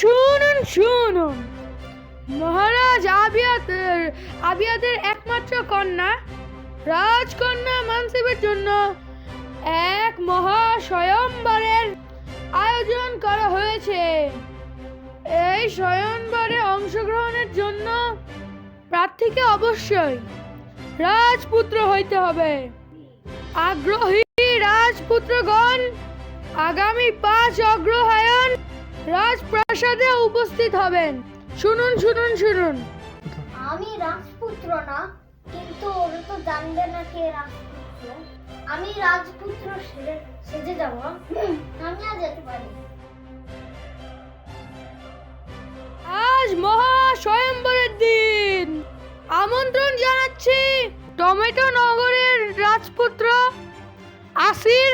শুনুন শুনুন, মহারাজ আবিয়াদের একমাত্র কন্যা রাজকন্যা মানসিবের জন্য এক মহা স্বয়ংবরের আয়োজন করা হয়েছে। এই স্বয়ংবরে অংশগ্রহণের জন্য প্রার্থীকে অবশ্যই রাজপুত্র হইতে হবে। আগ্রহী রাজপুত্রগণ আগামী 5 অগ্রহায়ণ রাজপ্রাসাদে উপস্থিত হবেন। শুনুন শুনুন শুনুন। আমি রাজপুত্র না, কিন্তু ওরা তো জানবে না কে রাজপুত্র। আমি রাজপুত্র সেজে যাব। আমি আর যেতে পারি। আজ মহা স্বয়ংবরের দিন। আমন্ত্রণ জানাচ্ছি টমেটো নগরের রাজপুত্র আসির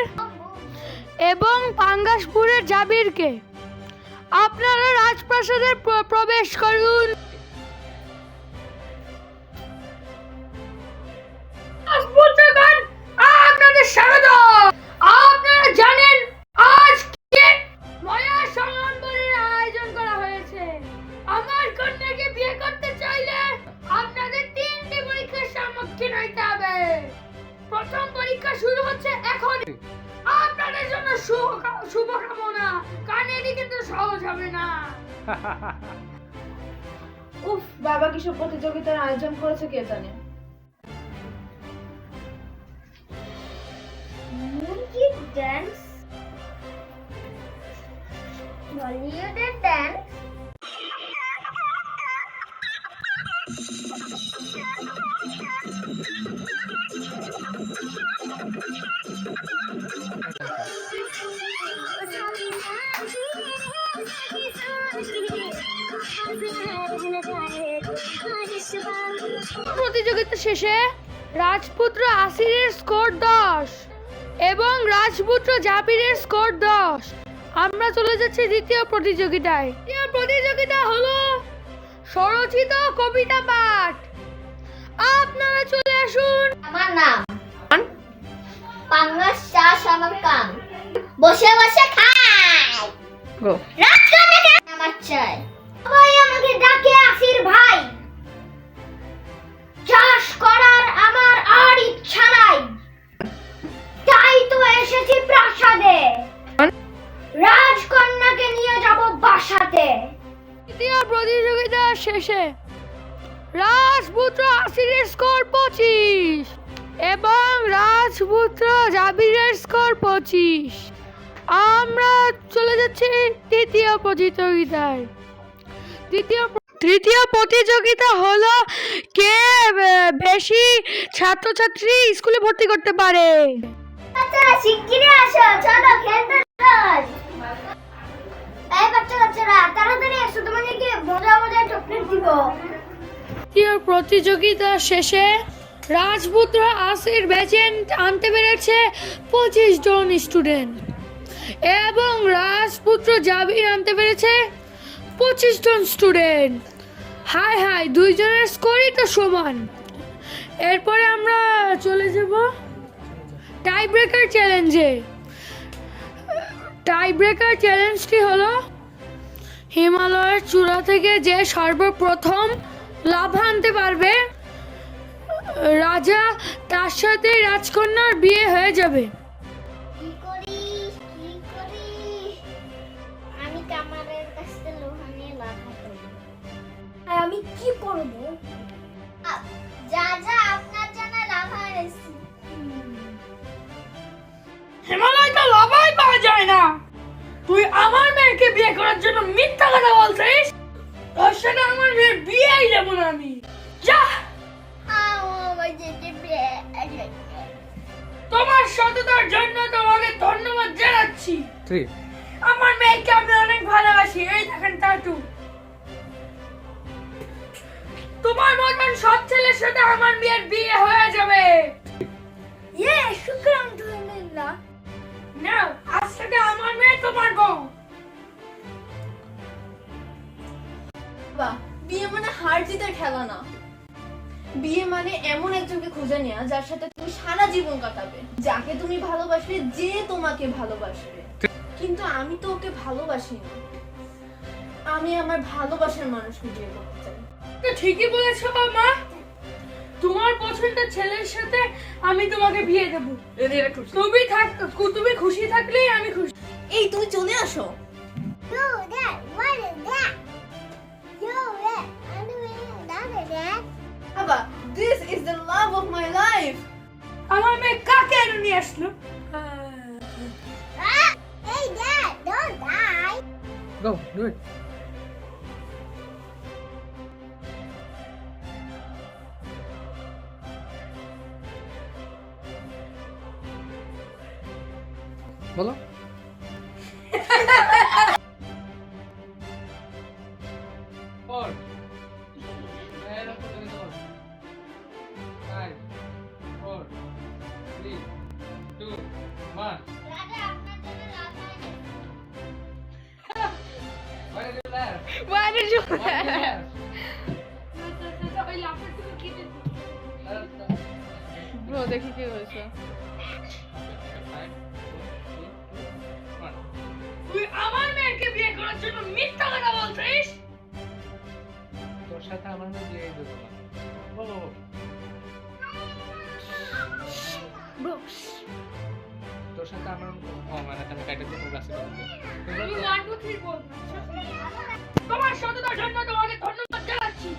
এবং পাঙ্গাসপুরের জাবিরকে। আপনারা রাজপ্রাসাদে প্রবেশ করুন। রাজপুত্রগণ, আপনাদের স্বাগত। আপনারা জানেন আজ কে মহা স্বয়ংবরের আয়োজন করা হয়েছে। আমার কন্যাকে বিয়ে করতে চাইলে আপনাদের 3টি পরীক্ষার সম্মুখীন হতে হবে। প্রথম পরীক্ষা শুরু হচ্ছে এখন। আপনাদের জন্য শুভকামনা, কারণ এটি কিন্তু সহজ হবে না। উফ, বাবা কিসব প্রতিযোগিতার আয়োজন করেছে কে জানে। মিউজিক ড্যান্স, বলিউডের ড্যান্স, প্রতিযোগিতা শেষে রাজপুত্র আসিরের স্কোর 10 এবং রাজপুত্র জাবিরের স্কোর 10। আমরা চলে যাচ্ছি দ্বিতীয় প্রতিযোগিতায়। দ্বিতীয় প্রতিযোগিতা হলো স্বরচিত কবিতা পাঠ। আপনারা চলে আসুন। আমার নাম পাঙ্গাস চাষ, আমার কাম বসে বসে খাই। গো রাজকন্যাকে আমার চাই। সবাই আমাকে ডাকে আসির ভাই। চাষ করার আমার আর ইচ্ছা নাই, তাই তো এসেছি প্রাসাদে। রাজকন্যাকে নিয়ে যাব বাসাতে। দ্বিতীয় প্রতিযোগিতা শেষে রাজপুত্র আসিরের স্কোর 25 এবং রাজপুত্র জাবিরের স্কোর 25। আমরা চলে যাচ্ছি তৃতীয় প্রতিযোগিতায়। তৃতীয় প্রতিযোগিতা হলো কে বেশি ছাত্রছাত্রী স্কুলে ভর্তি করতে পারে। বাচ্চারা শিগগিরই আসো, চলো খেলতে যাই। এই বাচ্চারা তাড়াতাড়ি এসো, তোমাদেরকে মজা মজা চকলেট দিব। তৃতীয় প্রতিযোগিতা শেষে রাজপুত্র আসির ব্যাচে আনতে পেরেছে 25 জন স্টুডেন্ট এবং রাজপুত্র জাবির আনতে পেরেছে 25 জন স্টুডেন্ট। হাই হাই, দুইজনের স্কোরই তো সমান। এরপরে আমরা চলে যাব টাই ব্রেকার চ্যালেঞ্জে। টাই ব্রেকার চ্যালেঞ্জটি হলো হিমালয়ের চূড়া থেকে যে সর্বপ্রথম লাভা আনতে পারবে রাজা, তার সাথে রাজকন্যার বিয়ে হয়ে যাবে। কি করি আমি কামারের কাছ থেকে লোহা নিয়ে লাভা করি। আর আমি কি করব? যা আপনার জন্য লাভা এনেছি। হিমালয় তো লাভাই পাওয়া যায় না। তুই আমার মেয়েকে বিয়ে করার জন্য মিথ্যা কথা বলছিস। তোর সাথে আমার মেয়ের বিয়েই দেবো না আমি। যা, আমার যেতে তোমার সততার জন্য তোমাকে ধন্যবাদ জানাচ্ছি। আমার মেয়েকে আমি অনেক ভালোবাসি। এই দেখেন টাটু। তোমার মতন সব ছেলের সাথে আমার মেয়ের বিয়ে হয়ে যাবে। শুক্রান আলহামদুলিল্লাহ। নাও, আজ থেকে আমার মেয়ে তোমার বউ। বাহ, বিয়ে মানে হার জিতের খেলা না। বিয়ে মানে এমন একজনকে খুঁজে নেওয়া যার সাথে তুমি সারা জীবন কাটাবে, যাকে তুমি ভালোবাসবে, যে তোমাকে ভালোবাসবে। কিন্তু আমি তো ওকে ভালোবাসি না। আমি আমার ভালোবাসার মানুষকে বিয়ে করতে চাই। তো ঠিকই বলেছো মা, তোমার পছন্দের ছেলের সাথে আমি তোমাকে বিয়ে দেবো। তুমি খুশি থাকলেই আমি খুশি। এই তুমি চলে আসো। Yo, Dad, what is that? Yo, Dad, I don't know that. বাবা, this is the love of my life. আমার মেয়ে কাকে এনে নিয়ে আসলো? Ah! Hey, Dad, don't die. Go, do it. বলো। Four. Five, 4, 3, 2, 1. Why did you laugh? Why did you Why did you laugh? Bro, দেখি কি হয়েছে। Five, 4, 3, 2, 1. তুই আমার মেয়েকে বিয়ে করার জন্য মিথ্যা কথা বলছিস? তোর সাথে আমার মেয়ে বিয়ে দেবো না। বলো। তোর সাথে আমার মানে আমি কাইটা দিয়ে ক্লাসে করতে। আমি 1 2 3 বল। তোমার সততার জন্য তোমাকে ধন্যবাদ জানাচ্ছি।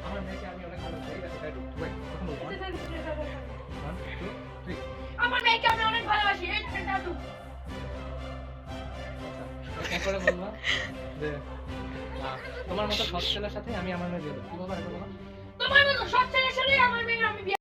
আমার মেয়েকে আমি অনেক ভালো চাই এটা কাইটা। ওয়েট, কখন বলবো? 1 2 3. আমার মেয়েকে আমি অনেক ভালোবাসি। এই দাদু। আচ্ছা, এরপরে বলবো যে তোমার মতো সৎ ছেলের সাথে আমি আমার মেয়ে বিয়ে দেবো। কি বলবো? তোমার মতো সৎ ছেলের সাথে আমার মেয়ের আমি বিয়ে